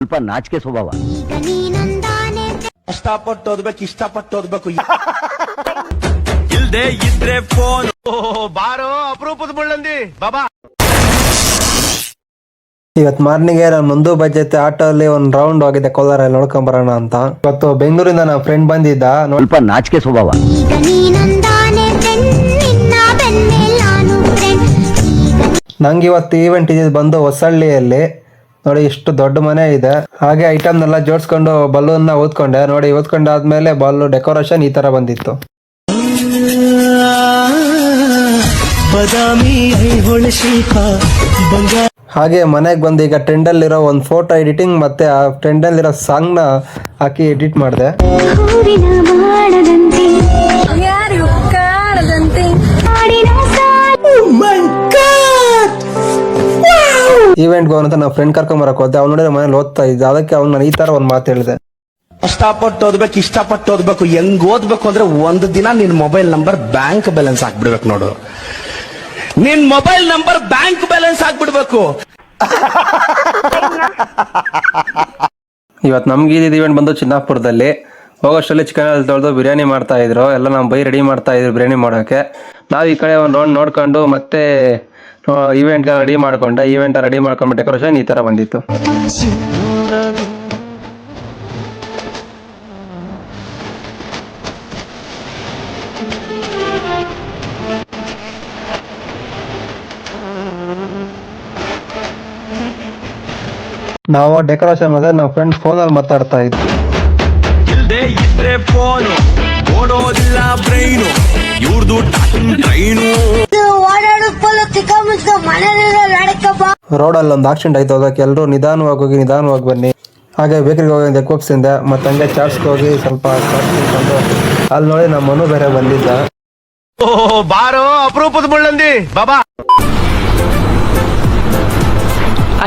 ಸ್ವಲ್ಪ ನಾಚಿಕೆ ಸ್ವಭಾವ. ಕಷ್ಟಪಟ್ಟು ಓದ್ಬೇಕು, ಇಷ್ಟಪಟ್ಟು ಓದ್ಬೇಕು. ಇಲ್ದೆ ಇದ್ರೆ ಫೋನ್ ಬಾರೋ ಅಪರೂಪದ ಮುಳ್ಳಂದಿ ಬಾಬಾ. ಇವತ್ತು ಮಾರ್ನಿಂಗ್ ನಾನು ಮುಂದು ಬಜೆಟ್ ಆಟೋ ಅಲ್ಲಿ ಒಂದ್ ರೌಂಡ್ ಹೋಗಿದ್ದೆ ಕೋಲಾರಲ್ಲಿ ನೋಡ್ಕೊಂಡ್ ಬರೋಣ ಅಂತ. ಇವತ್ತು ಬೆಂಗಳೂರಿಂದ ನನ್ನ ಫ್ರೆಂಡ್ ಬಂದಿದ್ದ. ಸ್ವಲ್ಪ ನಾಚಿಕೆ ಸ್ವಭಾವ. ನಂಗೆ ಇವತ್ತು ಈವೆಂಟ್ ಇದ್ದಿದ್ದು ಬಂದು ಹೊಸಳ್ಳಿಯಲ್ಲಿ. ನೋಡಿ ಇಷ್ಟು ದೊಡ್ಡ ಮನೆ ಇದೆ. ಹಾಗೆ ಐಟಮ್ನೆಲ್ಲ ಜೋಡಿಸ್ಕೊಂಡು ಬಲೂನ್ ನ ಓದ್ಕೊಂಡೆ. ನೋಡಿ ಓದ್ಕೊಂಡಾದ್ಮೇಲೆ ಬಾಲ್ ಡೆಕೋರೇಷನ್ ಈ ತರ ಬಂದಿತ್ತು. ಹಾಗೆ ಮನೆಗೆ ಬಂದು ಈಗ ಟ್ರೆಂಡಲ್ಲಿರೋ ಒಂದು ಫೋಟೋ ಎಡಿಟಿಂಗ್ ಮತ್ತೆ ಆ ಟ್ರೆಂಡಲ್ಲಿರೋ ಸಾಂಗ್ ನ ಹಾಕಿ ಎಡಿಟ್ ಮಾಡಿದೆ. ಈವೆಂಟ್ಗೆ ಹೋಗೋಣ ನಾವು ಫ್ರೆಂಡ್ ಕರ್ಕೊಂಡ್ ಬರಕ್ ಹೋದೆ. ಅವ್ನು ನೋಡಿದ್ರೆ ಮನೇಲಿ ಓದ್ತಾ ಇದ್ದ. ಅದಕ್ಕೆ ಅವ್ನು ನಾನು ಈ ತರ ಒಂದು ಮಾತು ಹೇಳಿದೆ. ಕಷ್ಟಪಟ್ಟು ಓದ್ಬೇಕು, ಇಷ್ಟಪಟ್ಟು ಓದ್ಬೇಕು. ಹೆಂಗ್ ಓದ್ಬೇಕು ಅಂದ್ರೆ ಒಂದು ದಿನ ನಿನ್ ಮೊಬೈಲ್ ನಂಬರ್ ಬ್ಯಾಂಕ್ ಬ್ಯಾಲೆನ್ಸ್ ಹಾಕ್ಬಿಡ್ಬೇಕು ನೋಡು. ನಿನ್ ಮೊಬೈಲ್ ನಂಬರ್ ಬ್ಯಾಂಕ್ ಬ್ಯಾಲೆನ್ಸ್ ಹಾಕ್ಬಿಡ್ಬೇಕು. ಇವತ್ತು ನಮ್ಗೆ ಇದ್ದಿದ್ದು ಈವೆಂಟ್ ಬಂದು ಚಿನ್ನಾಪುರದಲ್ಲಿ. ಹೋಗೋಷ್ಟರಲ್ಲಿ ಚಿಕನ್ ತೊಳೆದು ಬಿರಿಯಾನಿ ಮಾಡ್ತಾ ಇದ್ರು. ಎಲ್ಲ ನಮ್ಮ ಬೈ ರೆಡಿ ಮಾಡ್ತಾ ಇದ್ರು ಬಿರಿಯಾನಿ ಮಾಡೋಕೆ. ನಾವು ಈ ಕಡೆ ಒಂದು ರೌಂಡ್ ನೋಡ್ಕೊಂಡು ಮತ್ತೆ ಈವೆಂಟ್ ರೆಡಿ ಮಾಡ್ಕೊಂಡೆ. ಈವೆಂಟ್ ರೆಡಿ ಮಾಡ್ಕೊಂಡು ಡೆಕೋರೇಷನ್ ಈ ತರ ಬಂದಿತ್ತು. ನಾವು ಡೆಕೋರೇಷನ್ ಮಾಡಿದ್ರೆ ನಮ್ಮ ಫ್ರೆಂಡ್ ಫೋನಲ್ಲಿ ಮಾತಾಡ್ತಾ ಇದ್ವಿ. ಇಲ್ದೆ ಇದ್ರೆ ಫೋನು ಓಡೋದಿಲ್ಲ ಬ್ರೈನು ಇವ್ರದು ಟ್ರೈನು. ರೋಡಲ್ಲಿ ಒಂದು ಆಕ್ಸಿಡೆಂಟ್ ಆಯ್ತು. ಅದಕ್ಕೆ ಎಲ್ಲರೂ ನಿಧಾನವಾಗಿ ಹೋಗಿ ನಿಧಾನವಾಗಿ ಬನ್ನಿ. ಹಾಗೆ ಬೇಕರಿಗೆ ಹೋಗಿ ಎಕ್ಕೋಪ್ಸಿಂದೆ ಮತ್ತೆ ಹಂಗೆ ಚಾರ್ಜ್ಗೆ ಹೋಗಿ ಸ್ವಲ್ಪ ತಿಳ್ಕೊಂಡು ಅಲ್ಲಿ ನೋಡಿ ನಮ್ಮ ಮನು ಬೇರೆ ಬಂದಿದ್ದ. ಬಾರೋ ಅಪರೂಪದ ಮುಳ್ಳಂದಿ ಬಾಬಾ.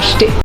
ಅಷ್ಟೇ.